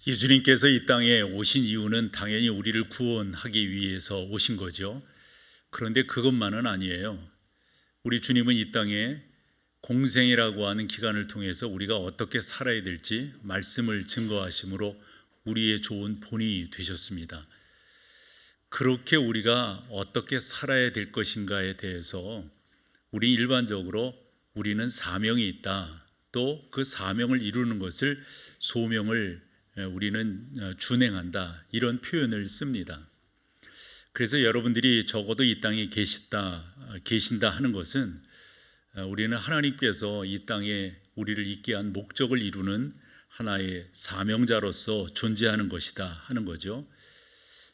예수님께서 이 땅에 오신 이유는 당연히 우리를 구원하기 위해서 오신 거죠. 그런데 그것만은 아니에요. 우리 주님은 이 땅에 공생이라고 하는 기간을 통해서 우리가 어떻게 살아야 될지 말씀을 증거하심으로 우리의 좋은 본이 되셨습니다. 그렇게 우리가 어떻게 살아야 될 것인가에 대해서 우리 일반적으로 우리는 사명이 있다. 또 그 사명을 이루는 것을 소명을 우리는 준행한다. 이런 표현을 씁니다. 그래서 여러분들이 적어도 이 땅에 계신다 하는 것은 우리는 하나님께서 이 땅에 우리를 있게 한 목적을 이루는 하나의 사명자로서 존재하는 것이다 하는 거죠.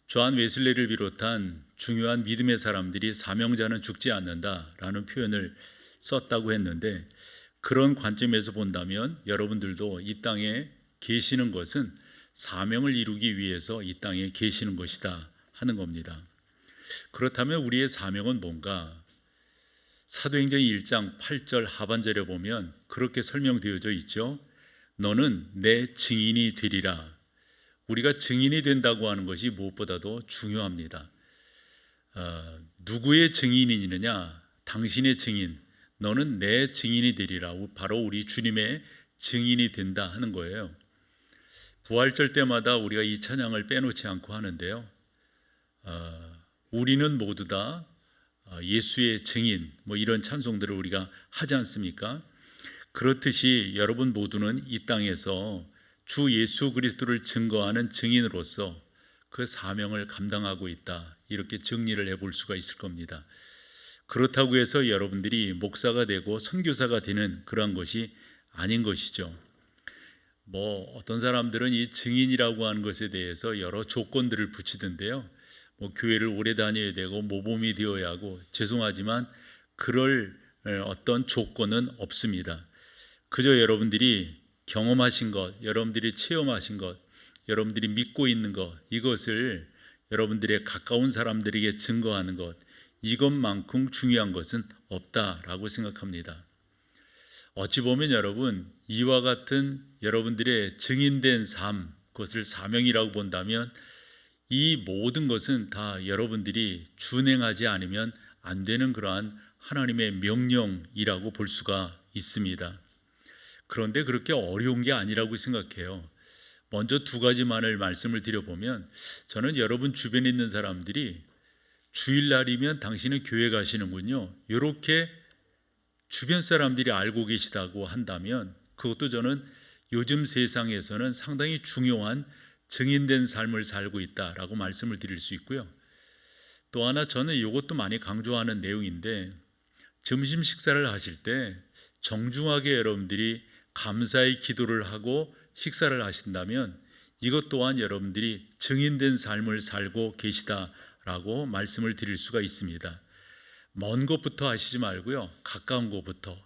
조한 웨슬레를 비롯한 중요한 믿음의 사람들이 사명자는 죽지 않는다라는 표현을 썼다고 했는데, 그런 관점에서 본다면 여러분들도 이 땅에 계시는 것은 사명을 이루기 위해서 이 땅에 계시는 것이다 하는 겁니다. 그렇다면 우리의 사명은 뭔가? 사도행전 1장 8절 하반절에 보면 그렇게 설명되어져 있죠. 너는 내 증인이 되리라. 우리가 증인이 된다고 하는 것이 무엇보다도 중요합니다. 누구의 증인이느냐? 당신의 증인, 너는 내 증인이 되리라. 바로 우리 주님의 증인이 된다 하는 거예요. 부활절 때마다 우리가 이 찬양을 빼놓지 않고 하는데요. 우리는 모두 다 예수의 증인, 이런 찬송들을 우리가 하지 않습니까? 그렇듯이 여러분 모두는 이 땅에서 주 예수 그리스도를 증거하는 증인으로서 그 사명을 감당하고 있다. 이렇게 정리를 해볼 수가 있을 겁니다. 그렇다고 해서 여러분들이 목사가 되고 선교사가 되는 그런 것이 아닌 것이죠. 어떤 사람들은 이 증인이라고 하는 것에 대해서 여러 조건들을 붙이던데요. 교회를 오래 다녀야 되고 모범이 되어야 하고, 죄송하지만 그럴 어떤 조건은 없습니다. 그저 여러분들이 경험하신 것, 여러분들이 체험하신 것, 여러분들이 믿고 있는 것, 이것을 여러분들의 가까운 사람들에게 증거하는 것, 이것만큼 중요한 것은 없다라고 생각합니다. 어찌 보면 여러분, 이와 같은 여러분들의 증인된 삶, 그것을 사명이라고 본다면 이 모든 것은 다 여러분들이 준행하지 않으면 안 되는 그러한 하나님의 명령이라고 볼 수가 있습니다. 그런데 그렇게 어려운 게 아니라고 생각해요. 먼저 두 가지만을 말씀을 드려보면, 저는 여러분 주변에 있는 사람들이 주일날이면 당신은 교회 가시는군요, 이렇게 주변 사람들이 알고 계시다고 한다면 그것도 저는 요즘 세상에서는 상당히 중요한 증인된 삶을 살고 있다라고 말씀을 드릴 수 있고요. 또 하나, 저는 이것도 많이 강조하는 내용인데, 점심 식사를 하실 때 정중하게 여러분들이 감사의 기도를 하고 식사를 하신다면 이것 또한 여러분들이 증인된 삶을 살고 계시다라고 말씀을 드릴 수가 있습니다. 먼 곳부터 하시지 말고요, 가까운 곳부터,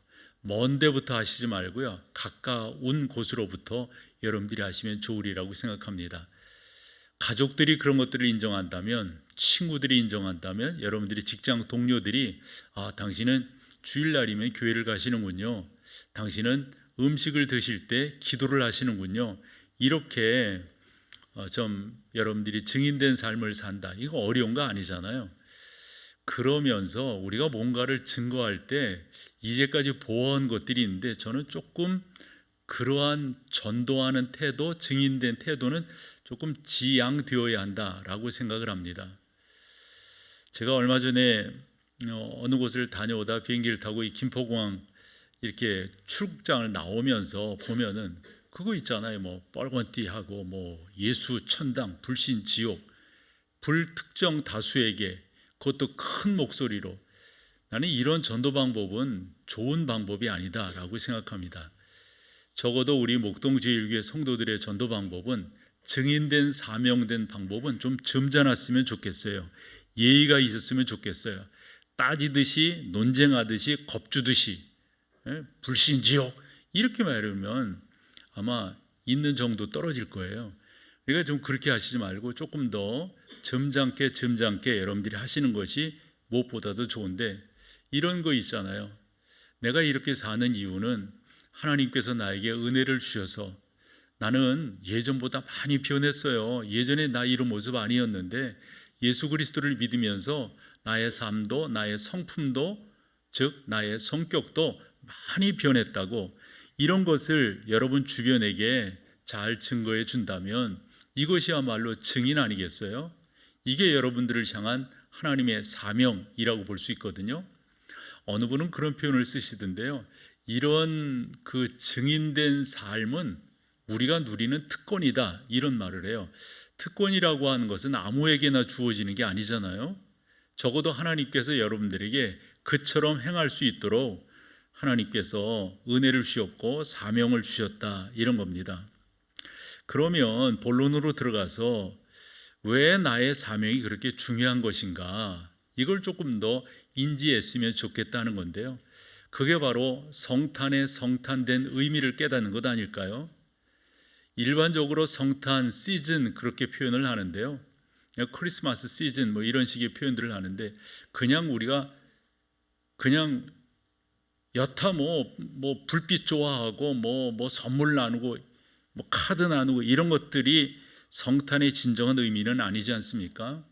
먼 데부터 하시지 말고요, 가까운 곳으로부터 여러분들이 하시면 좋으리라고 생각합니다. 가족들이 그런 것들을 인정한다면, 친구들이 인정한다면, 여러분들이 직장 동료들이 당신은 주일날이면 교회를 가시는군요, 당신은 음식을 드실 때 기도를 하시는군요, 이렇게 좀 여러분들이 증인된 삶을 산다, 이거 어려운 거 아니잖아요. 그러면서 우리가 뭔가를 증거할 때 이제까지 보아온 것들이 있는데, 저는 조금 그러한 전도하는 태도, 증인된 태도는 조금 지양되어야 한다라고 생각을 합니다. 제가 얼마 전에 어느 곳을 다녀오다 비행기를 타고 이 김포공항 이렇게 출국장을 나오면서 보면은 그거 있잖아요. 빨간 띠하고 예수 천당, 불신 지옥, 불특정 다수에게, 그것도 큰 목소리로. 나는 이런 전도 방법은 좋은 방법이 아니다라고 생각합니다. 적어도 우리 목동제일교회 성도들의 전도 방법은, 증인된 사명된 방법은 좀 점잖았으면 좋겠어요. 예의가 있었으면 좋겠어요. 따지듯이, 논쟁하듯이, 겁주듯이, 불신지옥 이렇게 말하면 아마 있는 정도 떨어질 거예요. 그러니까 좀 그렇게 하시지 말고 조금 더 점잖게 여러분들이 하시는 것이 무엇보다도 좋은데, 이런 거 있잖아요. 내가 이렇게 사는 이유는 하나님께서 나에게 은혜를 주셔서 나는 예전보다 많이 변했어요. 예전에 나 이런 모습 아니었는데 예수 그리스도를 믿으면서 나의 삶도 나의 성품도 즉 나의 성격도 많이 변했다고, 이런 것을 여러분 주변에게 잘 증거해 준다면 이것이야말로 증인 아니겠어요? 이게 여러분들을 향한 하나님의 사명이라고 볼 수 있거든요. 어느 분은 그런 표현을 쓰시던데요, 이런 그 증인된 삶은 우리가 누리는 특권이다, 이런 말을 해요. 특권이라고 하는 것은 아무에게나 주어지는 게 아니잖아요. 적어도 하나님께서 여러분들에게 그처럼 행할 수 있도록 하나님께서 은혜를 주셨고 사명을 주셨다, 이런 겁니다. 그러면 본론으로 들어가서 왜 나의 사명이 그렇게 중요한 것인가, 이걸 조금 더 인지했으면 좋겠다는 건데요. 그게 바로 성탄의 성탄된 의미를 깨닫는 것 아닐까요? 일반적으로 성탄 시즌 그렇게 표현을 하는데요, 크리스마스 시즌 뭐 이런 식의 표현들을 하는데, 그냥 우리가 그냥 여타 뭐 불빛 좋아하고 뭐 선물 나누고 뭐 카드 나누고 이런 것들이 성탄의 진정한 의미는 아니지 않습니까?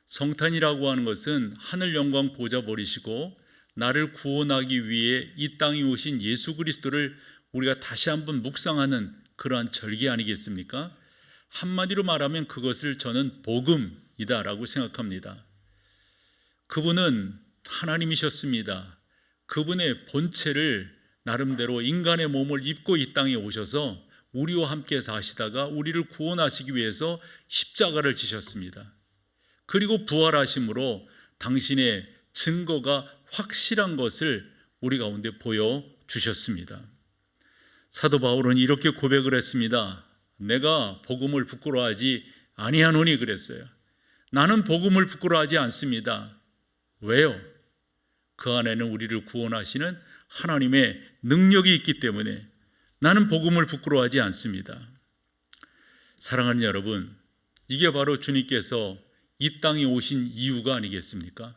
성탄이라고 하는 것은 하늘 영광 보좌 버리시고 나를 구원하기 위해 이 땅에 오신 예수 그리스도를 우리가 다시 한번 묵상하는 그러한 절기 아니겠습니까? 한마디로 말하면 그것을 저는 복음이다라고 생각합니다. 그분은 하나님이셨습니다. 그분의 본체를 나름대로 인간의 몸을 입고 이 땅에 오셔서 우리와 함께 사시다가 우리를 구원하시기 위해서 십자가를 지셨습니다. 그리고 부활하심으로 당신의 증거가 확실한 것을 우리 가운데 보여주셨습니다. 사도 바울은 이렇게 고백을 했습니다. 내가 복음을 부끄러워하지 아니하노니 그랬어요. 나는 복음을 부끄러워하지 않습니다. 왜요? 그 안에는 우리를 구원하시는 하나님의 능력이 있기 때문에 나는 복음을 부끄러워하지 않습니다. 사랑하는 여러분, 이게 바로 주님께서 이 땅에 오신 이유가 아니겠습니까?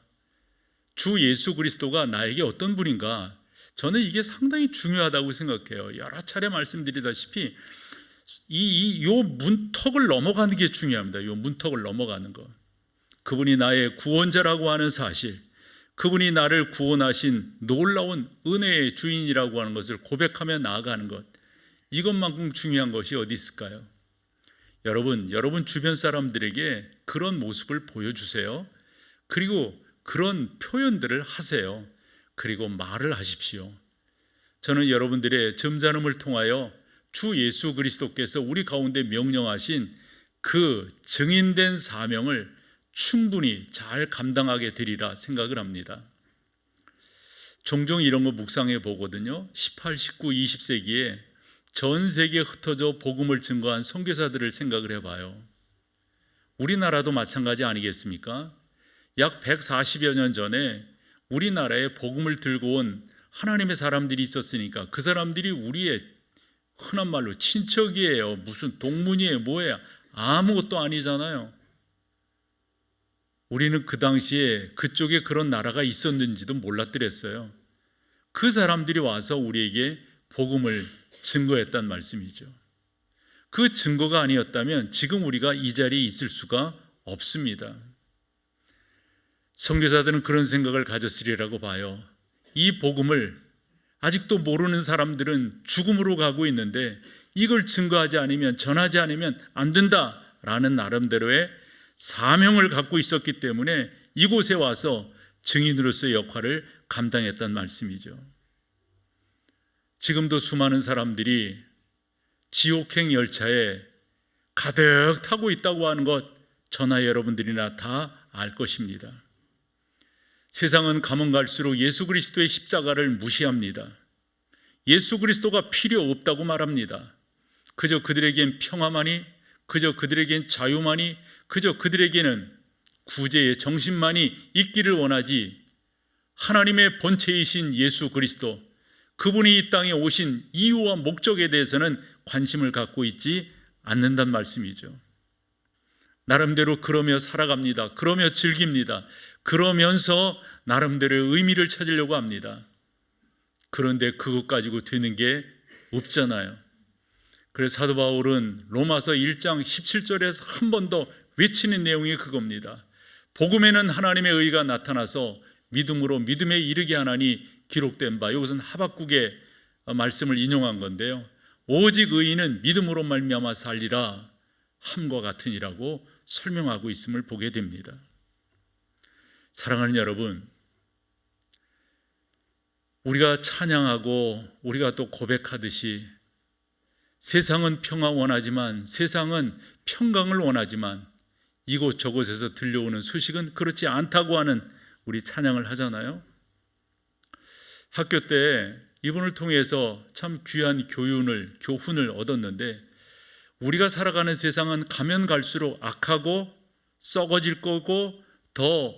주 예수 그리스도가 나에게 어떤 분인가, 저는 이게 상당히 중요하다고 생각해요. 여러 차례 말씀드리다시피 요 문턱을 넘어가는 게 중요합니다. 요 문턱을 넘어가는 것. 그분이 나의 구원자라고 하는 사실, 그분이 나를 구원하신 놀라운 은혜의 주인이라고 하는 것을 고백하며 나아가는 것, 이것만큼 중요한 것이 어디 있을까요? 여러분 주변 사람들에게 그런 모습을 보여주세요. 그리고 그런 표현들을 하세요. 그리고 말을 하십시오. 저는 여러분들의 점잖음을 통하여 주 예수 그리스도께서 우리 가운데 명령하신 그 증인된 사명을 충분히 잘 감당하게 되리라 생각을 합니다. 종종 이런 거 묵상해 보거든요. 18, 19, 20세기에 전 세계에 흩어져 복음을 증거한 선교사들을 생각을 해봐요. 우리나라도 마찬가지 아니겠습니까? 약 140여 년 전에 우리나라에 복음을 들고 온 하나님의 사람들이 있었으니까 그 사람들이 우리의 흔한 말로 친척이에요. 무슨 동문이에요. 뭐예요? 아무것도 아니잖아요. 우리는 그 당시에 그쪽에 그런 나라가 있었는지도 몰랐더랬어요. 그 사람들이 와서 우리에게 복음을 증거했단 말씀이죠. 그 증거가 아니었다면 지금 우리가 이 자리에 있을 수가 없습니다. 선교사들은 그런 생각을 가졌으리라고 봐요. 이 복음을 아직도 모르는 사람들은 죽음으로 가고 있는데 이걸 증거하지 않으면, 전하지 않으면 안 된다라는 나름대로의 사명을 갖고 있었기 때문에 이곳에 와서 증인으로서의 역할을 감당했단 말씀이죠. 지금도 수많은 사람들이 지옥행 열차에 가득 타고 있다고 하는 것, 저나 여러분들이나 다 알 것입니다. 세상은 가면 갈수록 예수 그리스도의 십자가를 무시합니다. 예수 그리스도가 필요 없다고 말합니다. 그저 그들에겐 평화만이, 그저 그들에겐 자유만이, 그저 그들에게는 구제의 정신만이 있기를 원하지, 하나님의 본체이신 예수 그리스도, 그분이 이 땅에 오신 이유와 목적에 대해서는 관심을 갖고 있지 않는단 말씀이죠. 나름대로 그러며 살아갑니다. 그러며 즐깁니다. 그러면서 나름대로의 의미를 찾으려고 합니다. 그런데 그것 가지고 되는 게 없잖아요. 그래서 사도 바울은 로마서 1장 17절에서 한 번 더 외치는 내용이 그겁니다. 복음에는 하나님의 의가 나타나서 믿음으로 믿음에 이르게 하나니 기록된 바. 이것은 하박국의 말씀을 인용한 건데요. 오직 의인은 믿음으로 말미암아 살리라 함과 같으니라고 설명하고 있음을 보게 됩니다. 사랑하는 여러분, 우리가 찬양하고 우리가 또 고백하듯이 세상은 평화 원하지만, 세상은 평강을 원하지만 이곳저곳에서 들려오는 소식은 그렇지 않다고 하는 우리 찬양을 하잖아요. 학교 때 이분을 통해서 참 귀한 교훈을 얻었는데, 우리가 살아가는 세상은 가면 갈수록 악하고 썩어질 거고 더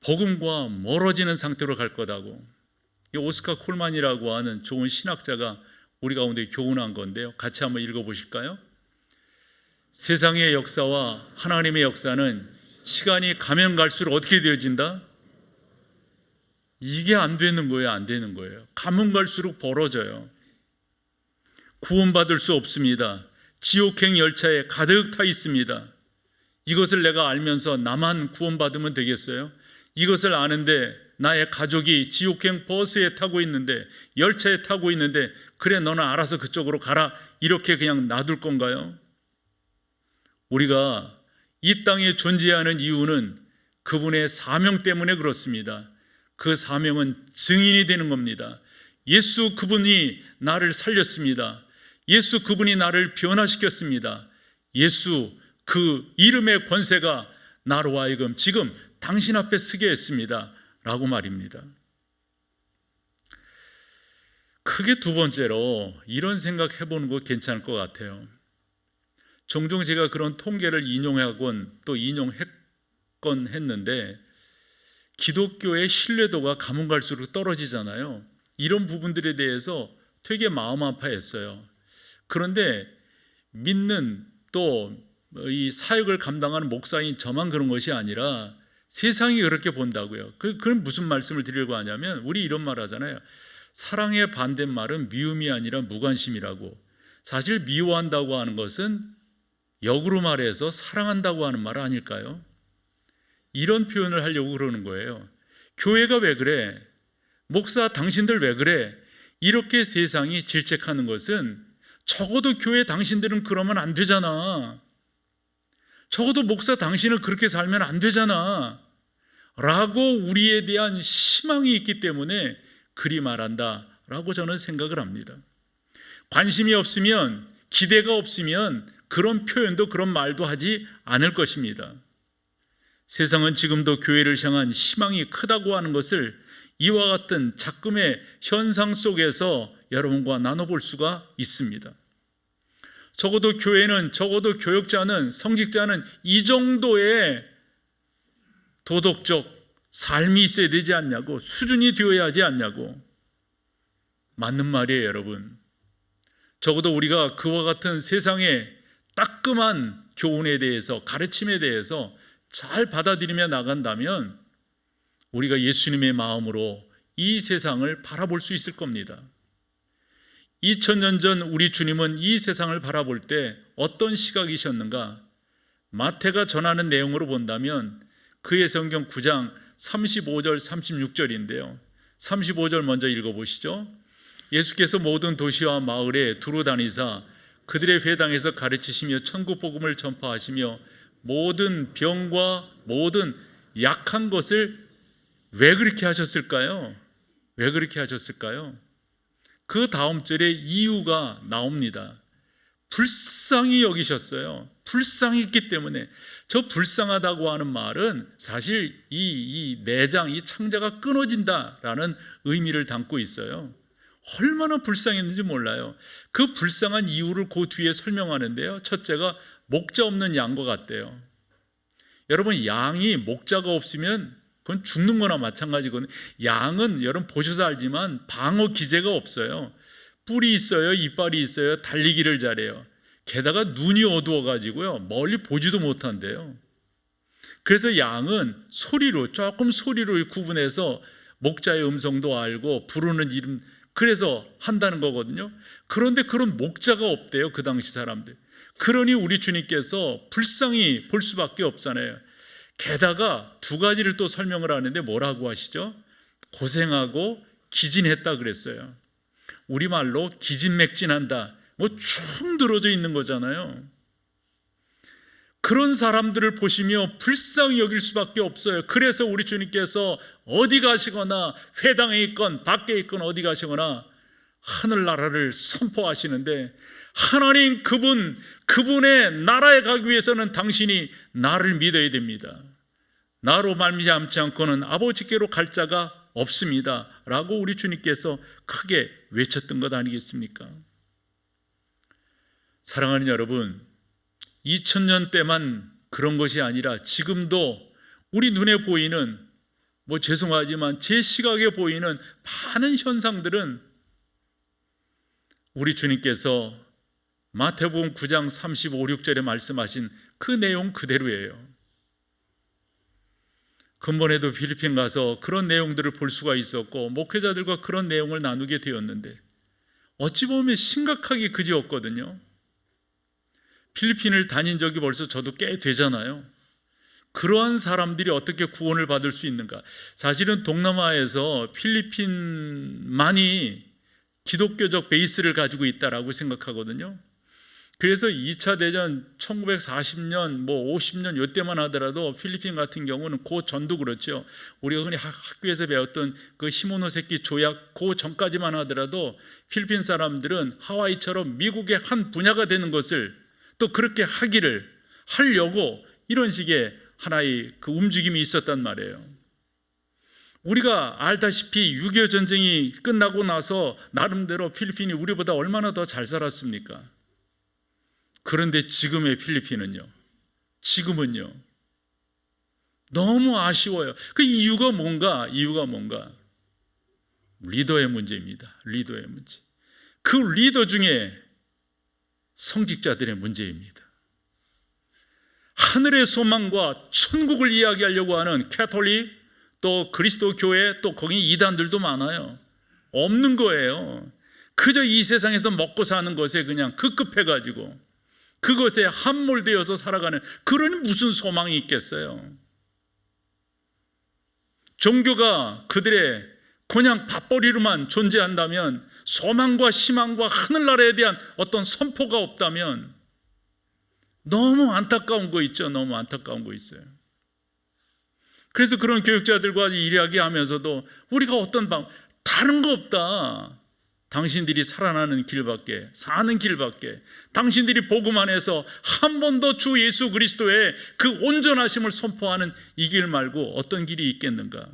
복음과 멀어지는 상태로 갈 거다고. 이 오스카 콜만이라고 하는 좋은 신학자가 우리 가운데 교훈한 건데요. 같이 한번 읽어보실까요? 세상의 역사와 하나님의 역사는 시간이 가면 갈수록 어떻게 되어진다? 이게 안 되는 거예요. 안 되는 거예요. 가면 갈수록 벌어져요. 구원받을 수 없습니다. 지옥행 열차에 가득 타 있습니다. 이것을 내가 알면서 나만 구원받으면 되겠어요? 이것을 아는데 나의 가족이 지옥행 버스에 타고 있는데, 열차에 타고 있는데, 그래 너는 알아서 그쪽으로 가라, 이렇게 그냥 놔둘 건가요? 우리가 이 땅에 존재하는 이유는 그분의 사명 때문에 그렇습니다. 그 사명은 증인이 되는 겁니다. 예수 그분이 나를 살렸습니다. 예수 그분이 나를 변화시켰습니다. 예수 그 이름의 권세가 나로 하여금 지금 당신 앞에 서게 했습니다 라고 말입니다. 크게 두 번째로 이런 생각 해보는 거 괜찮을 것 같아요. 종종 제가 그런 통계를 인용하곤 또 인용했건 했는데, 기독교의 신뢰도가 가면 갈수록 떨어지잖아요. 이런 부분들에 대해서 되게 마음 아파했어요. 그런데 믿는 또 이 사역을 감당하는 목사인 저만 그런 것이 아니라 세상이 그렇게 본다고요. 그건 무슨 말씀을 드리려고 하냐면, 우리 이런 말 하잖아요. 사랑의 반대말은 미움이 아니라 무관심이라고. 사실 미워한다고 하는 것은 역으로 말해서 사랑한다고 하는 말 아닐까요? 이런 표현을 하려고 그러는 거예요. 교회가 왜 그래? 목사 당신들 왜 그래? 이렇게 세상이 질책하는 것은 적어도 교회 당신들은 그러면 안 되잖아. 적어도 목사 당신은 그렇게 살면 안 되잖아 라고 우리에 대한 희망이 있기 때문에 그리 말한다 라고 저는 생각을 합니다. 관심이 없으면, 기대가 없으면 그런 표현도 그런 말도 하지 않을 것입니다. 세상은 지금도 교회를 향한 희망이 크다고 하는 것을 이와 같은 작금의 현상 속에서 여러분과 나눠볼 수가 있습니다. 적어도 교회는, 적어도 교역자는, 성직자는 이 정도의 도덕적 삶이 있어야 되지 않냐고, 수준이 되어야 하지 않냐고. 맞는 말이에요, 여러분. 적어도 우리가 그와 같은 세상의 따끔한 교훈에 대해서, 가르침에 대해서 잘 받아들이며 나간다면 우리가 예수님의 마음으로 이 세상을 바라볼 수 있을 겁니다. 2000년 전 우리 주님은 이 세상을 바라볼 때 어떤 시각이셨는가? 마태가 전하는 내용으로 본다면 그의 성경 9장 35절 36절인데요 35절 먼저 읽어보시죠. 예수께서 모든 도시와 마을에 두루 다니사 그들의 회당에서 가르치시며 천국 복음을 전파하시며 모든 병과 모든 약한 것을 왜 그렇게 하셨을까요? 왜 그렇게 하셨을까요? 그 다음 절에 이유가 나옵니다. 불쌍히 여기셨어요. 불쌍했기 때문에. 저 불쌍하다고 하는 말은 사실 이 내장, 이 창자가 끊어진다라는 의미를 담고 있어요. 얼마나 불쌍했는지 몰라요. 그 불쌍한 이유를 그 뒤에 설명하는데요. 첫째가 목자 없는 양과 같대요. 여러분, 양이 목자가 없으면 그건 죽는 거나 마찬가지거든요. 양은 여러분 보셔서 알지만 방어 기제가 없어요. 뿔이 있어요, 이빨이 있어요, 달리기를 잘해요. 게다가 눈이 어두워가지고요 멀리 보지도 못한대요. 그래서 양은 소리로, 조금 소리로 구분해서 목자의 음성도 알고 부르는 이름 그래서 한다는 거거든요. 그런데 그런 목자가 없대요, 그 당시 사람들. 그러니 우리 주님께서 불쌍히 볼 수밖에 없잖아요. 게다가 두 가지를 또 설명을 하는데 뭐라고 하시죠? 고생하고 기진했다 그랬어요. 우리말로 기진맥진한다, 뭐 쭉 늘어져 있는 거잖아요. 그런 사람들을 보시며 불쌍히 여길 수밖에 없어요. 그래서 우리 주님께서 어디 가시거나 회당에 있건 밖에 있건 어디 가시거나 하늘나라를 선포하시는데, 하나님 그분의 나라에 가기 위해서는 당신이 나를 믿어야 됩니다. 나로 말미암지 않고는 아버지께로 갈 자가 없습니다 라고 우리 주님께서 크게 외쳤던 것 아니겠습니까? 사랑하는 여러분, 2000년 때만 그런 것이 아니라 지금도 우리 눈에 보이는, 뭐 죄송하지만 제 시각에 보이는 많은 현상들은 우리 주님께서 마태복음 9장 35, 6절에 말씀하신 그 내용 그대로예요. 근본에도 필리핀 가서 그런 내용들을 볼 수가 있었고 목회자들과 그런 내용을 나누게 되었는데 어찌 보면 심각하게 그지없거든요. 필리핀을 다닌 적이 벌써 저도 꽤 되잖아요. 그러한 사람들이 어떻게 구원을 받을 수 있는가? 사실은 동남아에서 필리핀만이 기독교적 베이스를 가지고 있다라고 생각하거든요. 그래서 2차 대전 1940년, 뭐 50년 이때만 하더라도 필리핀 같은 경우는 그 전도 그렇죠. 우리가 흔히 학교에서 배웠던 그 시모노세키 조약 그 전까지만 하더라도 필리핀 사람들은 하와이처럼 미국의 한 분야가 되는 것을 또 그렇게 하려고 이런 식의 하나의 그 움직임이 있었단 말이에요. 우리가 알다시피 6.25 전쟁이 끝나고 나서 나름대로 필리핀이 우리보다 얼마나 더 잘 살았습니까? 그런데 지금의 필리핀은요, 지금은요 너무 아쉬워요. 그 이유가 뭔가? 리더의 문제입니다. 리더의 문제. 그 리더 중에 성직자들의 문제입니다. 하늘의 소망과 천국을 이야기하려고 하는 캐톨릭, 또 그리스도 교회, 또 거기 이단들도 많아요. 없는 거예요. 그저 이 세상에서 먹고 사는 것에 그냥 급급해가지고 그것에 함몰되어서 살아가는, 그러니 무슨 소망이 있겠어요? 종교가 그들의 그냥 밥벌이로만 존재한다면, 소망과 희망과 하늘나라에 대한 어떤 선포가 없다면 너무 안타까운 거 있죠. 너무 안타까운 거 있어요. 그래서 그런 교육자들과 이야기하면서도 우리가 어떤 다른 거 없다. 당신들이 살아나는 길밖에, 사는 길밖에, 당신들이 복음 안에서 한 번 더 주 예수 그리스도의 그 온전하심을 선포하는 이 길 말고 어떤 길이 있겠는가?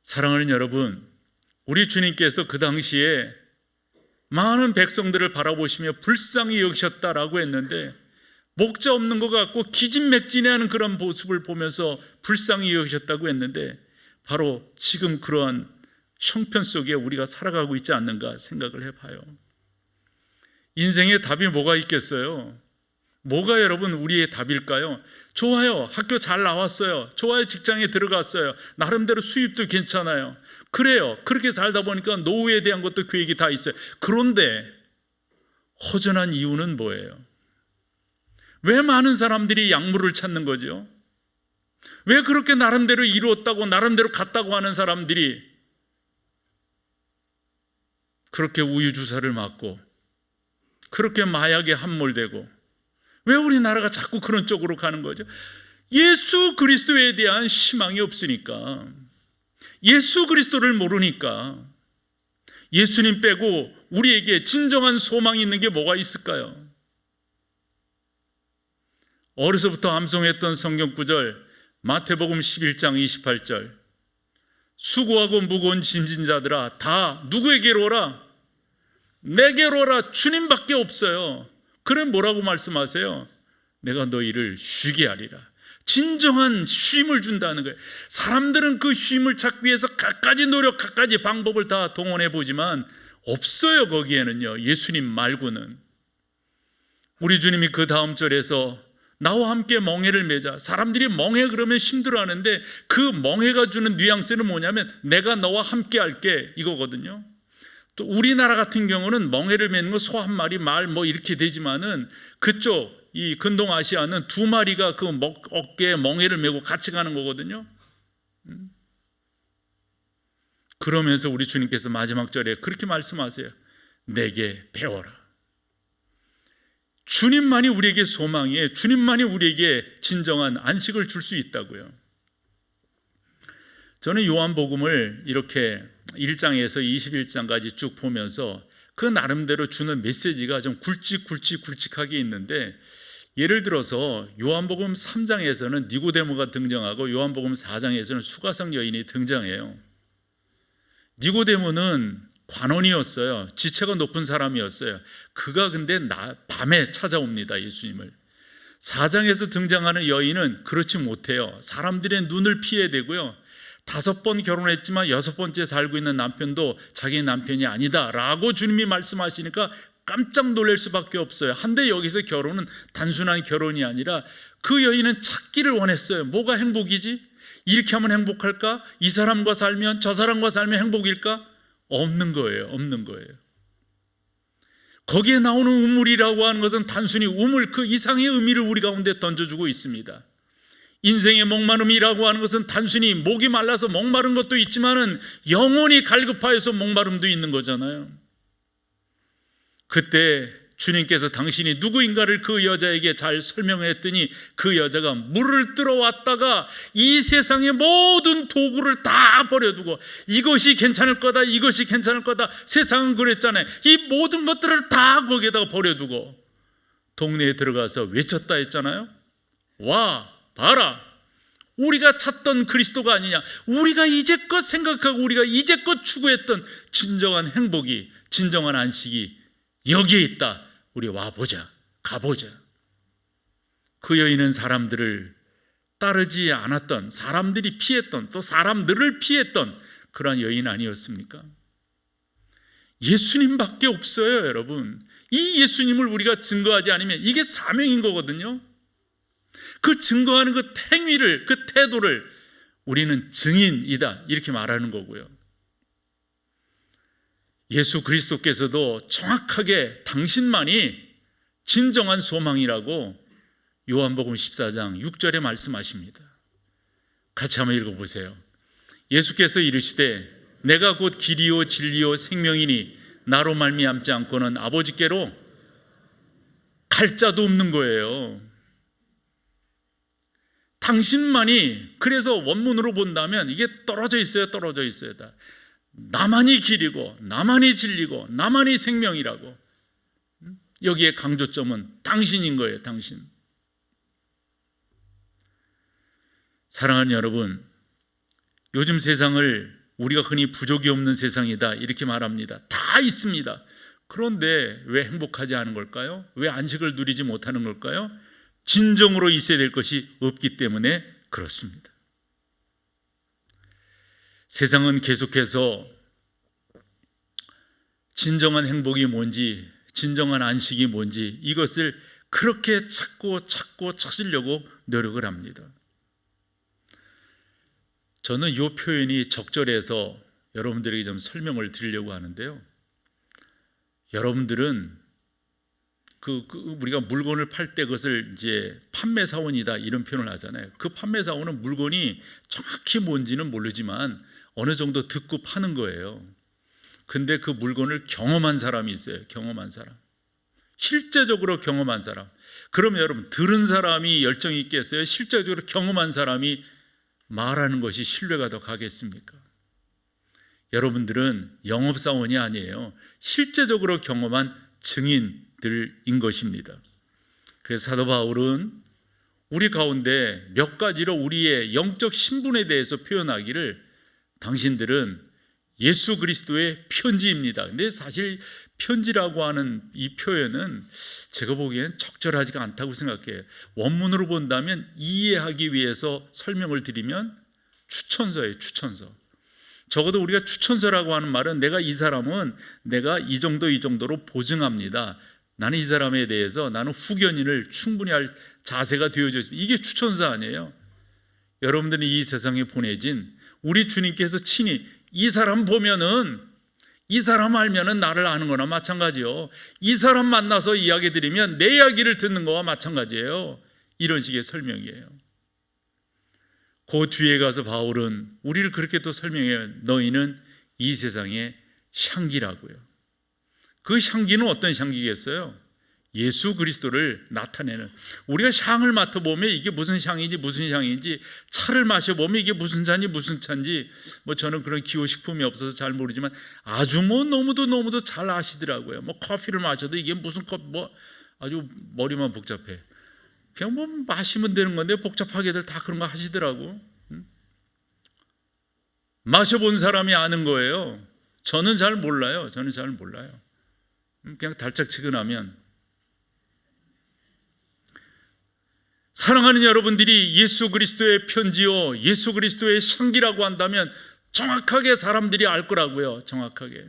사랑하는 여러분, 우리 주님께서 그 당시에 많은 백성들을 바라보시며 불쌍히 여기셨다라고 했는데, 목자 없는 것 같고 기진맥진해하는 그런 모습을 보면서 불쌍히 여기셨다고 했는데, 바로 지금 그러한 형편 속에 우리가 살아가고 있지 않는가 생각을 해봐요. 인생의 답이 뭐가 있겠어요? 뭐가 여러분 우리의 답일까요? 좋아요, 학교 잘 나왔어요. 좋아요, 직장에 들어갔어요. 나름대로 수입도 괜찮아요. 그래요, 그렇게 살다 보니까 노후에 대한 것도 계획이 다 있어요. 그런데 허전한 이유는 뭐예요? 왜 많은 사람들이 약물을 찾는 거죠? 왜 그렇게 나름대로 이루었다고 나름대로 갔다고 하는 사람들이 그렇게 우유주사를 맞고 그렇게 마약에 함몰되고, 왜 우리나라가 자꾸 그런 쪽으로 가는 거죠? 예수 그리스도에 대한 희망이 없으니까, 예수 그리스도를 모르니까. 예수님 빼고 우리에게 진정한 소망이 있는 게 뭐가 있을까요? 어려서부터 암송했던 성경 구절, 마태복음 11장 28절, 수고하고 무거운 짐진 자들아 다 누구에게로 오라? 내게로 오라. 주님밖에 없어요. 그럼 뭐라고 말씀하세요? 내가 너희를 쉬게 하리라. 진정한 쉼을 준다는 거예요. 사람들은 그 쉼을 찾기 위해서 갖가지 노력, 갖가지 방법을 다 동원해 보지만 없어요. 거기에는요, 예수님 말고는. 우리 주님이 그 다음 절에서 나와 함께 멍에를 매자. 사람들이 멍에 그러면 힘들어하는데 그 멍에가 주는 뉘앙스는 뭐냐면 내가 너와 함께 할게 이거거든요. 또 우리나라 같은 경우는 멍에를 매는 거 소 한 마리 말 뭐 이렇게 되지만은 그쪽 이 근동 아시아는 두 마리가 그 어깨에 멍에를 메고 같이 가는 거거든요. 그러면서 우리 주님께서 마지막 절에 그렇게 말씀하세요. 내게 배워라. 주님만이 우리에게 소망이에요. 주님만이 우리에게 진정한 안식을 줄 수 있다고요. 저는 요한복음을 이렇게 1장에서 21장까지 쭉 보면서 그 나름대로 주는 메시지가 좀 굵직하게 있는데, 예를 들어서 요한복음 3장에서는 니고데모가 등장하고 요한복음 4장에서는 수가성 여인이 등장해요. 니고데모는 관원이었어요. 지체가 높은 사람이었어요. 그가 근데 밤에 찾아옵니다, 예수님을. 4장에서 등장하는 여인은 그렇지 못해요. 사람들의 눈을 피해야 되고요. 5번 결혼했지만 6번째 살고 있는 남편도 자기 남편이 아니다 라고 주님이 말씀하시니까 깜짝 놀랄 수밖에 없어요. 한데 여기서 결혼은 단순한 결혼이 아니라 그 여인은 찾기를 원했어요. 뭐가 행복이지? 이렇게 하면 행복할까? 이 사람과 살면 저 사람과 살면 행복일까? 없는 거예요. 거기에 나오는 우물이라고 하는 것은 단순히 우물 그 이상의 의미를 우리 가운데 던져주고 있습니다. 인생의 목마름이라고 하는 것은 단순히 목이 말라서 목마른 것도 있지만은 영혼이 갈급하여서 목마름도 있는 거잖아요. 그때 주님께서 당신이 누구인가를 그 여자에게 잘 설명했더니 그 여자가 물을 들어왔다가 이 세상의 모든 도구를 다 버려두고 이것이 괜찮을 거다, 이것이 괜찮을 거다. 세상은 그랬잖아요. 이 모든 것들을 다 거기에다가 버려두고 동네에 들어가서 외쳤다 했잖아요. 와 봐라, 우리가 찾던 그리스도가 아니냐. 우리가 이제껏 생각하고 우리가 이제껏 추구했던 진정한 행복이, 진정한 안식이 여기에 있다. 우리 와보자, 가보자. 그 여인은 사람들을 따르지 않았던, 사람들이 피했던, 또 사람들을 피했던 그러한 여인 아니었습니까? 예수님밖에 없어요, 여러분. 이 예수님을 우리가 증거하지 않으면 이게 사명인 거거든요. 그 증거하는 그 행위를, 그 태도를 우리는 증인이다 이렇게 말하는 거고요. 예수 그리스도께서도 정확하게 당신만이 진정한 소망이라고 요한복음 14장 6절에 말씀하십니다. 같이 한번 읽어보세요. 예수께서 이르시되 내가 곧 길이요 진리요 생명이니 나로 말미암지 않고는 아버지께로 갈 자도 없는 거예요. 당신만이, 그래서 원문으로 본다면 이게 떨어져 있어요. 다. 나만이 길이고 나만이 진리고 나만이 생명이라고. 여기에 강조점은 당신인 거예요. 당신. 사랑하는 여러분, 요즘 세상을 우리가 흔히 부족이 없는 세상이다 이렇게 말합니다. 다 있습니다. 그런데 왜 행복하지 않은 걸까요? 왜 안식을 누리지 못하는 걸까요? 진정으로 있어야 될 것이 없기 때문에 그렇습니다. 세상은 계속해서 진정한 행복이 뭔지, 진정한 안식이 뭔지 이것을 그렇게 찾으려고 노력을 합니다. 저는 이 표현이 적절해서 여러분들에게 좀 설명을 드리려고 하는데요. 여러분들은 우리가 물건을 팔 때 그것을 이제 판매 사원이다 이런 표현을 하잖아요. 그 판매 사원은 물건이 정확히 뭔지는 모르지만 어느 정도 듣고 파는 거예요. 근데 그 물건을 경험한 사람이 있어요. 경험한 사람, 실제적으로 경험한 사람. 그러면 여러분, 들은 사람이 열정이 있겠어요? 실제적으로 경험한 사람이 말하는 것이 신뢰가 더 가겠습니까? 여러분들은 영업사원이 아니에요. 실제적으로 경험한 증인들인 것입니다. 그래서 사도 바울은 우리 가운데 몇 가지로 우리의 영적 신분에 대해서 표현하기를 당신들은 예수 그리스도의 편지입니다. 근데 사실 편지라고 하는 이 표현은 제가 보기엔 적절하지가 않다고 생각해요. 원문으로 본다면 이해하기 위해서 설명을 드리면 추천서예요. 추천서. 적어도 우리가 추천서라고 하는 말은 내가 이 사람은 내가 이 정도로 보증합니다. 나는 이 사람에 대해서 나는 후견인을 충분히 할 자세가 되어져 있습니다. 이게 추천서 아니에요. 여러분들이 이 세상에 보내진 우리 주님께서 친히 이 사람 보면은, 이 사람 알면은 나를 아는 거나 마찬가지요. 이 사람 만나서 이야기 드리면 내 이야기를 듣는 거와 마찬가지예요. 이런 식의 설명이에요. 그 뒤에 가서 바울은 우리를 그렇게 또 설명해요. 너희는 이 세상의 향기라고요. 그 향기는 어떤 향기겠어요? 예수 그리스도를 나타내는, 우리가 향을 맡아보면 이게 무슨 향인지 무슨 향인지, 차를 마셔보면 이게 무슨 차인지 무슨 차인지, 뭐 저는 그런 기호식품이 없어서 잘 모르지만 아주 뭐 너무도 잘 아시더라고요. 뭐 커피를 마셔도 이게 무슨 커피, 뭐 아주 머리만 복잡해. 그냥 뭐 마시면 되는 건데 복잡하게들 다 그런 거 하시더라고. 마셔본 사람이 아는 거예요. 저는 잘 몰라요. 그냥 달짝지근하면. 사랑하는 여러분들이 예수 그리스도의 편지요, 예수 그리스도의 향기라고 한다면 정확하게 사람들이 알 거라고요. 정확하게.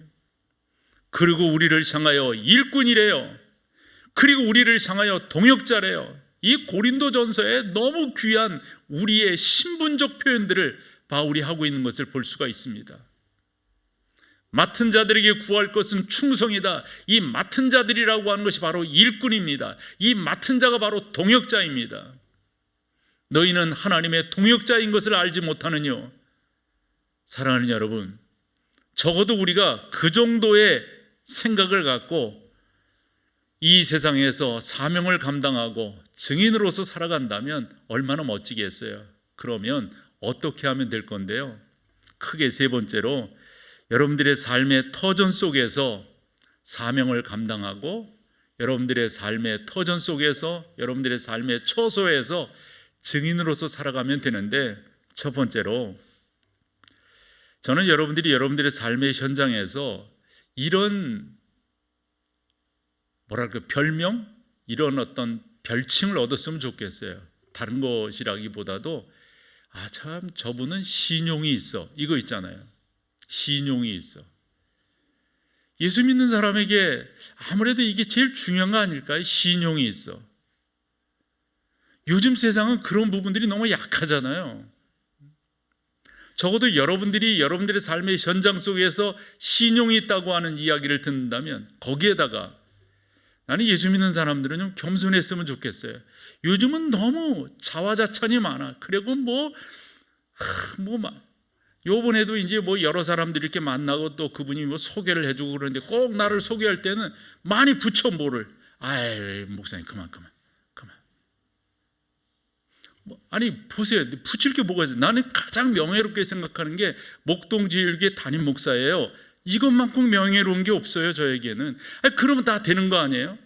그리고 우리를 향하여 일꾼이래요. 그리고 우리를 향하여 동역자래요. 이 고린도전서에 너무 귀한 우리의 신분적 표현들을 바울이 하고 있는 것을 볼 수가 있습니다. 맡은 자들에게 구할 것은 충성이다. 이 맡은 자들이라고 하는 것이 바로 일꾼입니다. 이 맡은 자가 바로 동역자입니다. 너희는 하나님의 동역자인 것을 알지 못하느뇨. 사랑하는 여러분, 적어도 우리가 그 정도의 생각을 갖고 이 세상에서 사명을 감당하고 증인으로서 살아간다면 얼마나 멋지겠어요. 그러면 어떻게 하면 될 건데요? 크게 세 번째로, 여러분들의 삶의 터전 속에서 사명을 감당하고, 여러분들의 삶의 터전 속에서, 여러분들의 삶의 처소에서 증인으로서 살아가면 되는데, 첫 번째로 저는 여러분들이 여러분들의 삶의 현장에서 이런 별명, 이런 어떤 별칭을 얻었으면 좋겠어요. 다른 것이라기보다도 참 저분은 신용이 있어, 이거 있잖아요. 신용이 있어. 예수 믿는 사람에게 아무래도 이게 제일 중요한 거 아닐까요? 신용이 있어. 요즘 세상은 그런 부분들이 너무 약하잖아요. 적어도 여러분들이 여러분들의 삶의 현장 속에서 신용이 있다고 하는 이야기를 듣는다면, 거기에다가 나는 예수 믿는 사람들은 좀 겸손했으면 좋겠어요. 요즘은 너무 자화자찬이 많아. 그리고 요번에도 이제 여러 사람들이 이렇게 만나고 또 그분이 소개를 해주고 그러는데, 꼭 나를 소개할 때는 많이 붙여 뭐를. 목사님 그만. 아니 보세요, 붙일 게 뭐가 있어요? 나는 가장 명예롭게 생각하는 게 목동제일교회 담임 목사예요. 이것만큼 명예로운 게 없어요, 저에게는. 그러면 다 되는 거 아니에요?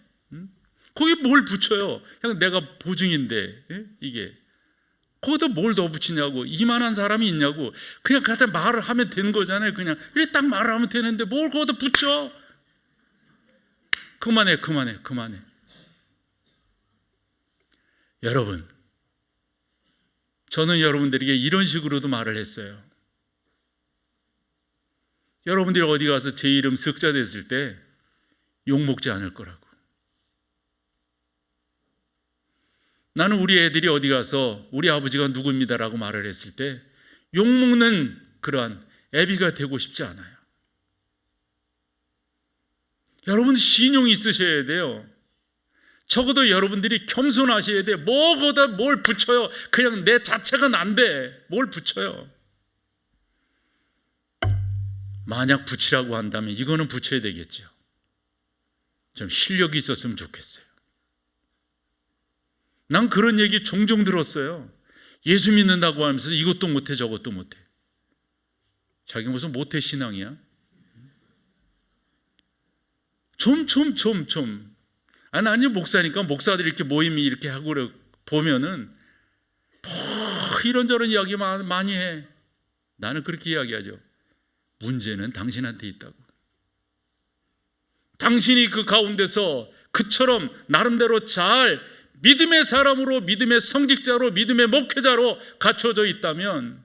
거기 뭘 붙여요? 그냥 내가 보증인데, 이게 거기다 뭘 더 붙이냐고. 이만한 사람이 있냐고. 그냥 갖다 말을 하면 되는 거잖아요. 그냥 이렇게 딱 말을 하면 되는데 뭘 거기다 붙여. 그만해. 여러분, 저는 여러분들에게 이런 식으로도 말을 했어요. 여러분들이 어디 가서 제 이름 석자 됐을 때 욕먹지 않을 거라고. 나는 우리 애들이 어디 가서 우리 아버지가 누구입니다라고 말을 했을 때 욕먹는 그러한 애비가 되고 싶지 않아요. 여러분 신용이 있으셔야 돼요. 적어도 여러분들이 겸손하셔야 돼요. 뭐보다 뭘 붙여요. 그냥 내 자체가 난데 뭘 붙여요. 만약 붙이라고 한다면 이거는 붙여야 되겠죠. 좀 실력이 있었으면 좋겠어요. 난 그런 얘기 종종 들었어요. 예수 믿는다고 하면서 이것도 못해 저것도 못해. 자기 무슨 모태 신앙이야? 나는 목사니까 목사들이 이렇게 모임이 이렇게 하고 보면은 이런저런 이야기 많이 해. 나는 그렇게 이야기하죠. 문제는 당신한테 있다고. 당신이 그 가운데서 그처럼 나름대로 잘 믿음의 사람으로, 믿음의 성직자로, 믿음의 목회자로 갖춰져 있다면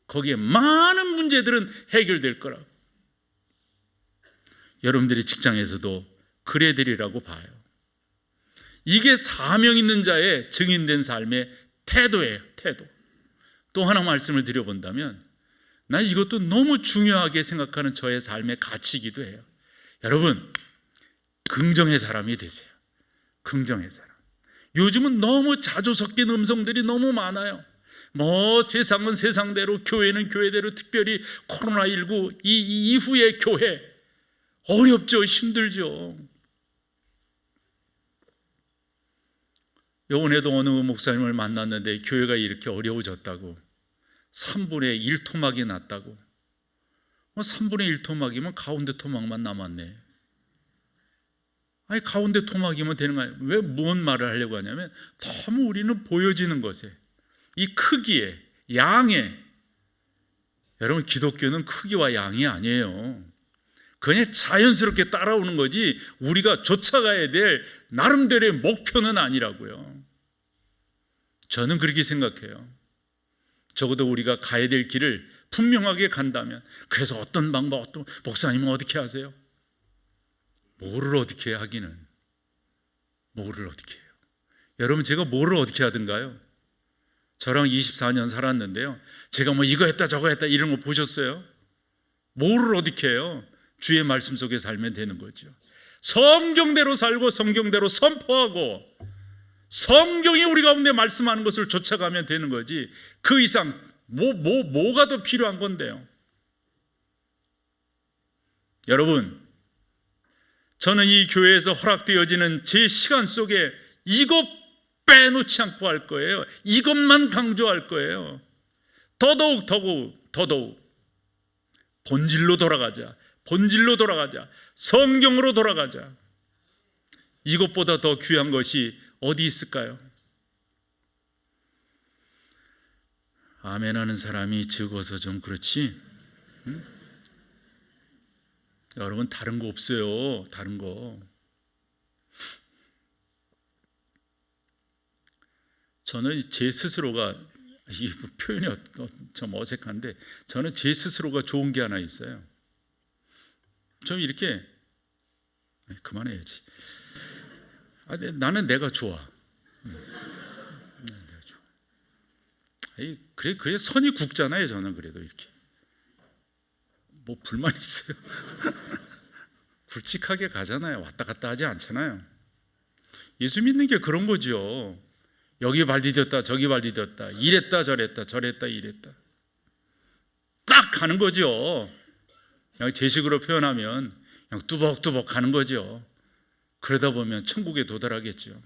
거기에 많은 문제들은 해결될 거라고. 여러분들이 직장에서도 그래야 되리라고 봐요. 이게 사명 있는 자의 증인된 삶의 태도예요. 태도. 또 하나 말씀을 드려본다면 난 이것도 너무 중요하게 생각하는 저의 삶의 가치이기도 해요. 여러분, 긍정의 사람이 되세요. 긍정의 사람. 요즘은 너무 자주 섞인 음성들이 너무 많아요. 뭐 세상은 세상대로, 교회는 교회대로, 특별히 코로나19 이 이후의 교회 어렵죠. 힘들죠. 요번에도 어느 목사님을 만났는데 교회가 이렇게 어려워졌다고, 3분의 1 토막이 났다고. 3분의 1 토막이면 가운데 토막만 남았네. 아니, 가운데 토막이면 되는 거 아니에요. 왜 무슨 말을 하려고 하냐면 너무 우리는 보여지는 것에, 이 크기에, 양에, 여러분 기독교는 크기와 양이 아니에요. 그냥 자연스럽게 따라오는 거지 우리가 쫓아가야 될 나름대로의 목표는 아니라고요. 저는 그렇게 생각해요. 적어도 우리가 가야 될 길을 분명하게 간다면. 그래서 어떤 방법, 어떤 목사님은 어떻게 하세요? 뭐를 어떻게 하기는, 뭐를 어떻게 해요? 여러분, 제가 뭐를 어떻게 하든가요? 저랑 24년 살았는데요, 제가 뭐 이거 했다 저거 했다 이런 거 보셨어요? 뭐를 어떻게 해요? 주의 말씀 속에 살면 되는 거죠. 성경대로 살고 성경대로 선포하고 성경이 우리 가운데 말씀하는 것을 쫓아가면 되는 거지, 그 이상 뭐가 더 필요한 건데요. 여러분, 저는 이 교회에서 허락되어지는 제 시간 속에 이것 빼놓지 않고 할 거예요. 이것만 강조할 거예요. 더더욱 본질로 돌아가자. 본질로 돌아가자. 성경으로 돌아가자. 이것보다 더 귀한 것이 어디 있을까요? 아멘 하는 사람이 적어서 좀 그렇지. 응? 여러분, 다른 거 없어요. 다른 거. 저는 제 스스로가, 이 표현이 좀 어색한데, 저는 제 스스로가 좋은 게 하나 있어요. 좀 이렇게, 그만해야지. 나는 내가 좋아. 내가 좋아. 그래 선이 굵잖아요. 저는 그래도 이렇게. 뭐 불만 있어요? 굵직하게 가잖아요. 왔다 갔다 하지 않잖아요. 예수 믿는 게 그런 거죠. 여기 발 디뎠다 저기 발 디뎠다, 이랬다 저랬다 저랬다 이랬다, 딱 가는 거죠. 그냥 제 식으로 표현하면 그냥 뚜벅뚜벅 가는 거죠. 그러다 보면 천국에 도달하겠죠.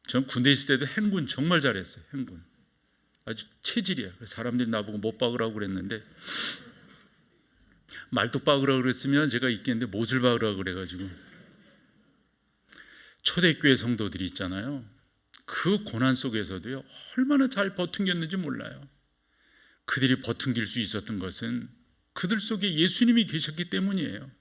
전 군대 있을 때도 행군 정말 잘했어요. 행군 아주 체질이야. 사람들이 나보고 못 박으라고 그랬는데, 말뚝 박으라고 그랬으면 제가 있겠는데 못을 박으라고 그래가지고. 초대교회 성도들이 있잖아요. 그 고난 속에서도요, 얼마나 잘 버틴겼는지 몰라요. 그들이 버틴길 수 있었던 것은 그들 속에 예수님이 계셨기 때문이에요.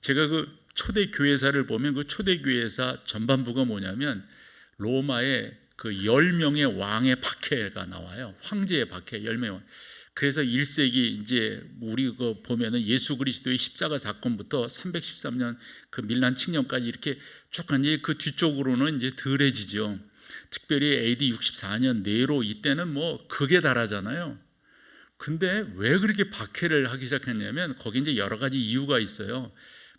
제가 그 초대교회사를 보면 그 초대교회사 전반부가 뭐냐면 로마의 그 10명의 왕의 박해가 나와요. 황제의 박해 10명의 왕. 그래서 1세기 이제 우리 그 보면은 예수 그리스도의 십자가 사건부터 313년 그 밀란 칙령까지 이렇게 쭉 가니 그 뒤쪽으로는 이제 덜해지죠. 특별히 AD 64년 네로, 이때는 뭐 극에 달하잖아요. 근데 왜 그렇게 박해를 하기 시작했냐면 거기 이제 여러 가지 이유가 있어요.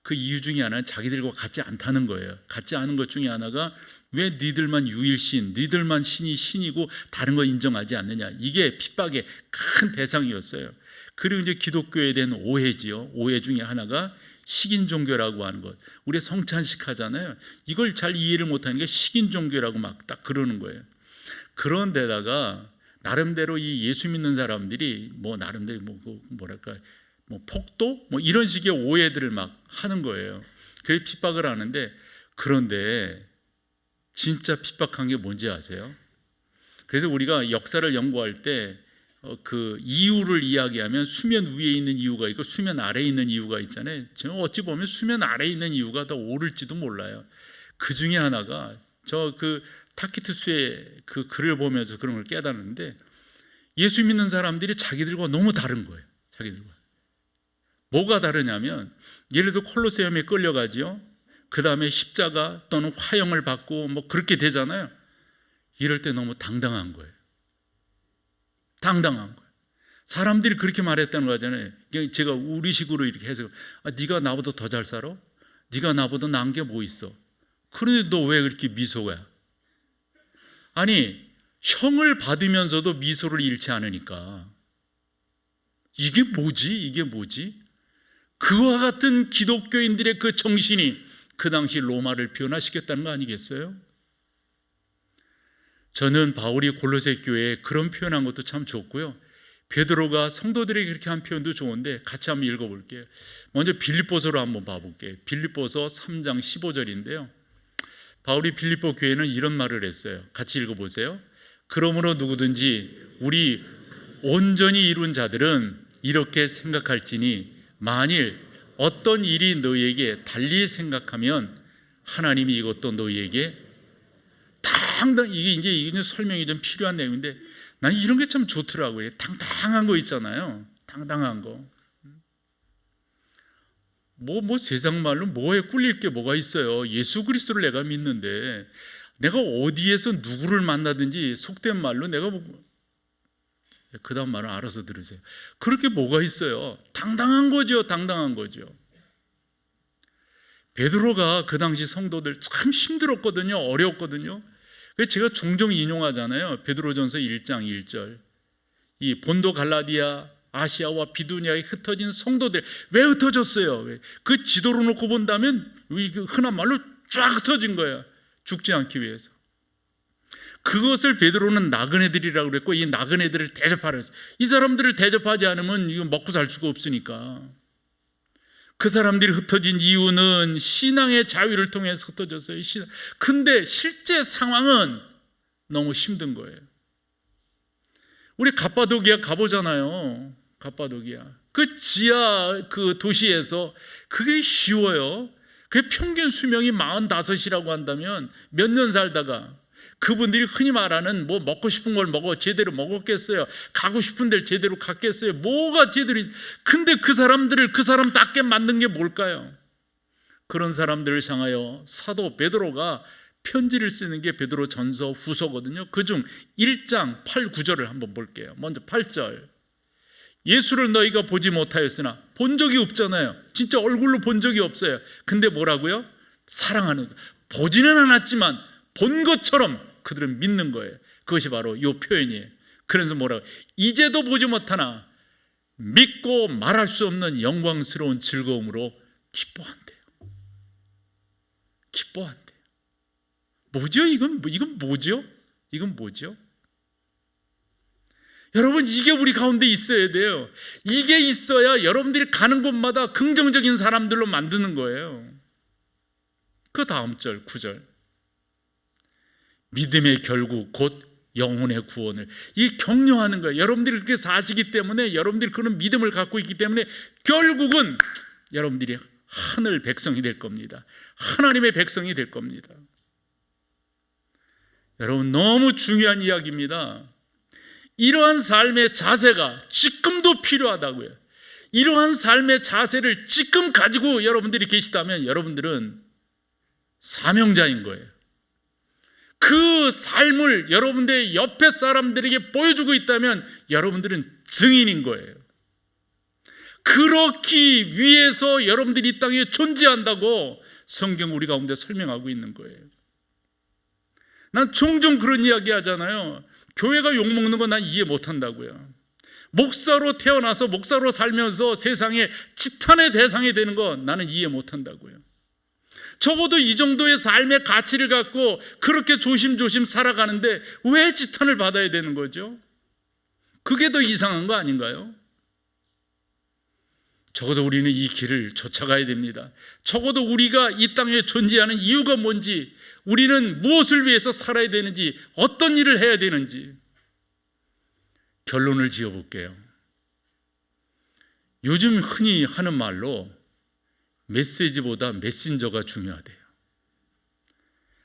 그 이유 중에 하나는 자기들과 같지 않다는 거예요. 같지 않은 것 중에 하나가, 왜 니들만 유일신, 니들만 신이 신이고 다른 거 인정하지 않느냐, 이게 핍박의 큰 대상이었어요. 그리고 이제 기독교에 대한 오해지요. 오해 중에 하나가 식인 종교라고 하는 것. 우리 성찬식 하잖아요. 이걸 잘 이해를 못하는 게 식인 종교라고 막 딱 그러는 거예요. 그런데다가 나름대로 이 예수 믿는 사람들이 뭐 나름대로 뭐랄까 뭐 폭도 뭐 이런 식의 오해들을 막 하는 거예요. 그래서 핍박을 하는데, 그런데 진짜 핍박한 게 뭔지 아세요? 그래서 우리가 역사를 연구할 때 그 이유를 이야기하면 수면 위에 있는 이유가 있고 수면 아래에 있는 이유가 있잖아요. 저는 어찌 보면 수면 아래에 있는 이유가 더 옳을지도 몰라요. 그 중에 하나가, 저 그 타키투스의 그 글을 보면서 그런 걸 깨달았는데, 예수 믿는 사람들이 자기들과 너무 다른 거예요. 자기들과. 뭐가 다르냐면, 예를 들어 콜로세움에 끌려가지요. 그 다음에 십자가 또는 화형을 받고 뭐 그렇게 되잖아요. 이럴 때 너무 당당한 거예요. 당당한 거예요. 사람들이 그렇게 말했다는 거잖아요. 제가 우리식으로 이렇게 해서 네가 나보다 더 잘 살아? 네가 나보다 나은 게 뭐 있어? 그런데 너 왜 그렇게 미소야? 아니, 형을 받으면서도 미소를 잃지 않으니까 이게 뭐지? 이게 뭐지? 그와 같은 기독교인들의 그 정신이 그 당시 로마를 변화시켰다는 거 아니겠어요? 저는 바울이 골로새 교회에 그런 표현한 것도 참 좋고요, 베드로가 성도들에게 그렇게 한 표현도 좋은데 같이 한번 읽어볼게요. 먼저 빌립보서로 한번 봐볼게요. 빌립보서 3장 15절인데요 바울이 빌립보 교회는 이런 말을 했어요. 같이 읽어보세요. 그러므로 누구든지 우리 온전히 이룬 자들은 이렇게 생각할지니 만일 어떤 일이 너희에게 달리 생각하면 하나님이 이것도 너희에게 이게 설명이 좀 필요한 내용인데 난 이런 게 참 좋더라고요. 당당한 거 있잖아요. 당당한 거. 뭐 세상 말로 뭐에 꿀릴 게 뭐가 있어요. 예수 그리스도를 내가 믿는데 내가 어디에서 누구를 만나든지 속된 말로 내가 그 다음 말은 알아서 들으세요. 그렇게 뭐가 있어요. 당당한 거죠. 당당한 거죠. 베드로가 그 당시 성도들 참 힘들었거든요. 어려웠거든요. 그래서 제가 종종 인용하잖아요. 베드로전서 1장 1절. 이 본도 갈라디아 아시아와 비두니아에 흩어진 성도들 왜 흩어졌어요? 그 지도로 놓고 본다면 흔한 말로 쫙 흩어진 거예요. 죽지 않기 위해서. 그것을 베드로는 나그네들이라고 그랬고 이 나그네들을 대접하라 했어요. 이 사람들을 대접하지 않으면 이거 먹고 살 수가 없으니까. 그 사람들이 흩어진 이유는 신앙의 자유를 통해서 흩어졌어요. 근데 실제 상황은 너무 힘든 거예요. 우리 갑바도기아 가보잖아요. 갑바도기아 그 지하 그 도시에서 그게 쉬워요. 그 평균 수명이 45이라고 한다면 몇 년 살다가 그분들이 흔히 말하는 뭐 먹고 싶은 걸 먹어 제대로 먹었겠어요? 가고 싶은 데를 제대로 갔겠어요? 뭐가 제대로. 근데 그 사람들을 그 사람답게 만든 게 뭘까요? 그런 사람들을 향하여 사도 베드로가 편지를 쓰는 게 베드로 전서 후서거든요. 그중 1장 8, 9절을 한번 볼게요. 먼저 8절. 예수를 너희가 보지 못하였으나 본 적이 없잖아요. 진짜 얼굴로 본 적이 없어요. 근데 뭐라고요? 사랑하는, 보지는 않았지만 본 것처럼 그들은 믿는 거예요. 그것이 바로 이 표현이에요. 그래서 뭐라고? 이제도 보지 못하나 믿고 말할 수 없는 영광스러운 즐거움으로 기뻐한대요. 기뻐한대요. 뭐죠? 이건 뭐죠? 이건 뭐죠? 여러분, 이게 우리 가운데 있어야 돼요. 이게 있어야 여러분들이 가는 곳마다 긍정적인 사람들로 만드는 거예요. 그 다음 절 9절. 믿음의 결국 곧 영혼의 구원을, 이 격려하는 거예요. 여러분들이 그렇게 사시기 때문에, 여러분들이 그런 믿음을 갖고 있기 때문에 결국은 여러분들이 하늘 백성이 될 겁니다. 하나님의 백성이 될 겁니다. 여러분, 너무 중요한 이야기입니다. 이러한 삶의 자세가 지금도 필요하다고요. 이러한 삶의 자세를 지금 가지고 여러분들이 계시다면 여러분들은 사명자인 거예요. 그 삶을 여러분들의 옆에 사람들에게 보여주고 있다면 여러분들은 증인인 거예요. 그렇기 위해서 여러분들이 이 땅에 존재한다고 성경 우리 가운데 설명하고 있는 거예요. 난 종종 그런 이야기 하잖아요. 교회가 욕먹는 거 난 이해 못한다고요. 목사로 태어나서 목사로 살면서 세상에 지탄의 대상이 되는 거 나는 이해 못한다고요. 적어도 이 정도의 삶의 가치를 갖고 그렇게 조심조심 살아가는데 왜 지탄을 받아야 되는 거죠? 그게 더 이상한 거 아닌가요? 적어도 우리는 이 길을 쫓아가야 됩니다. 적어도 우리가 이 땅에 존재하는 이유가 뭔지, 우리는 무엇을 위해서 살아야 되는지, 어떤 일을 해야 되는지 결론을 지어볼게요. 요즘 흔히 하는 말로 메시지보다 메신저가 중요하대요.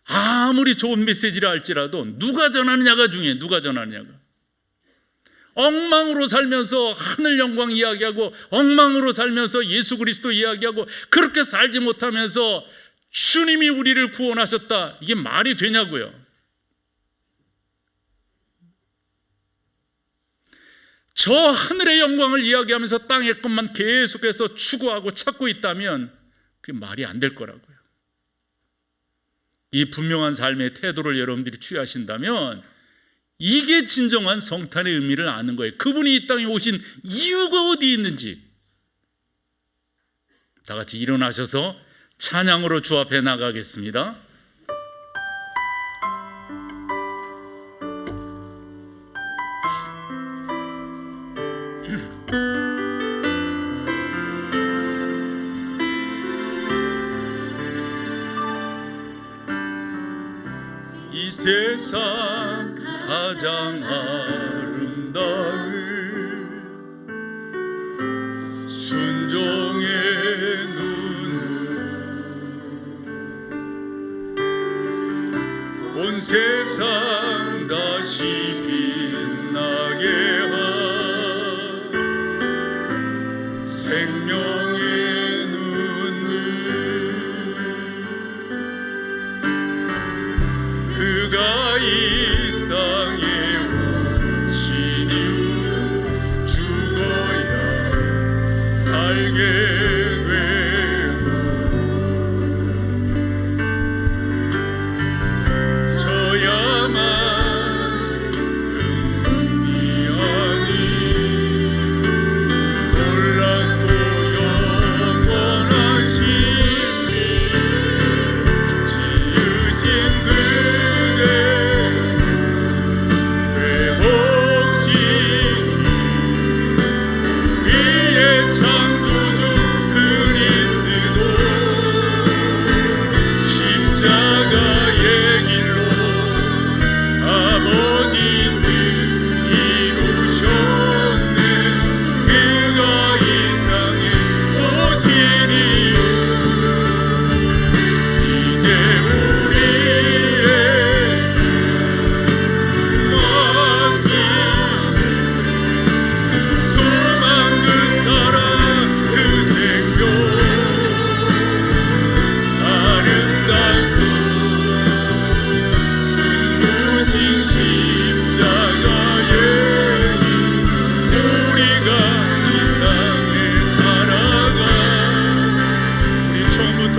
아무리 좋은 메시지라 할지라도 누가 전하느냐가 중요해요. 누가 전하느냐가. 엉망으로 살면서 하늘 영광 이야기하고 엉망으로 살면서 예수 그리스도 이야기하고 그렇게 살지 못하면서 주님이 우리를 구원하셨다. 이게 말이 되냐고요. 저 하늘의 영광을 이야기하면서 땅의 것만 계속해서 추구하고 찾고 있다면 그게 말이 안 될 거라고요. 이 분명한 삶의 태도를 여러분들이 취하신다면 이게 진정한 성탄의 의미를 아는 거예요. 그분이 이 땅에 오신 이유가 어디 있는지. 다 같이 일어나셔서 찬양으로 주 앞에 나가겠습니다. 이 세상 가장 아름다운 순종의 눈물 온 세상 다시 빛나게 한 생명의 눈물 그가 이 땅에 오신 이후 죽어야 살게 되고 저야만 승리하니 놀랍고 영원한 신비 지으신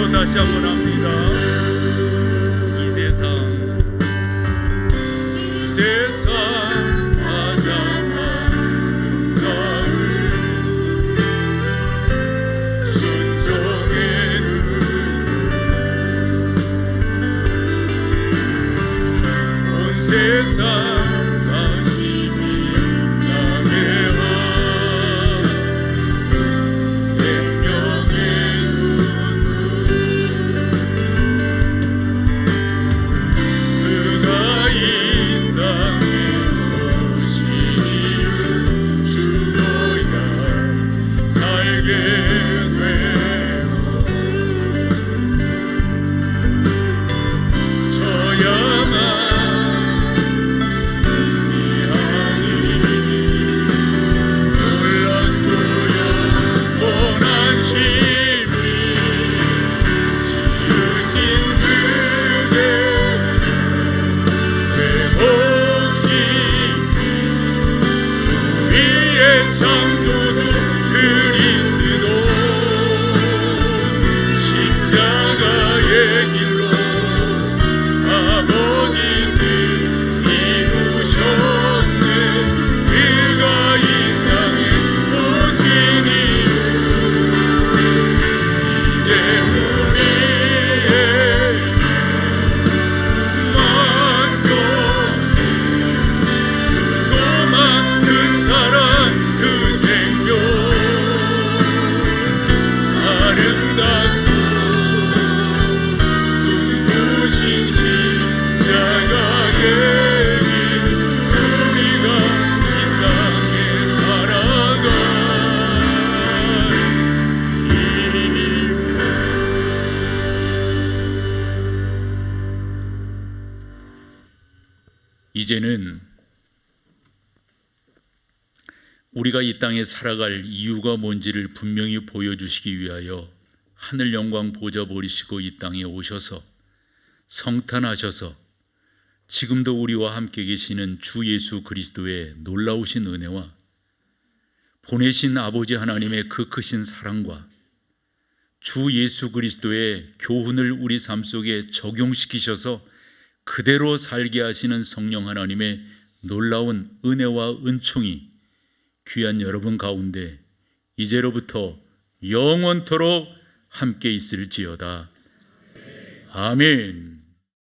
다시 한번 합니다. 이 세상 가장 아름다운 순종의 눈물 온 세상 다시 빛나게 한 생명의 창조주 그리스도 십자가의 길로 아버지 뜻 이루셨네 그가 이 땅에 오신 이유 이제 우리에게 맡겨진 그 소망 그 사랑 그 생명 아름답고 눈부신 십자가의 길 우리가 이 땅에 살아갈 이유 이제는 우리가 이 땅에 살아갈 이유가 뭔지를 분명히 보여주시기 위하여 하늘 영광 보좌 버리시고 이 땅에 오셔서 성탄하셔서 지금도 우리와 함께 계시는 주 예수 그리스도의 놀라우신 은혜와 보내신 아버지 하나님의 그 크신 사랑과 주 예수 그리스도의 교훈을 우리 삶 속에 적용시키셔서 그대로 살게 하시는 성령 하나님의 놀라운 은혜와 은총이 귀한 여러분 가운데 이제로부터 영원토록 함께 있을지어다. 아멘.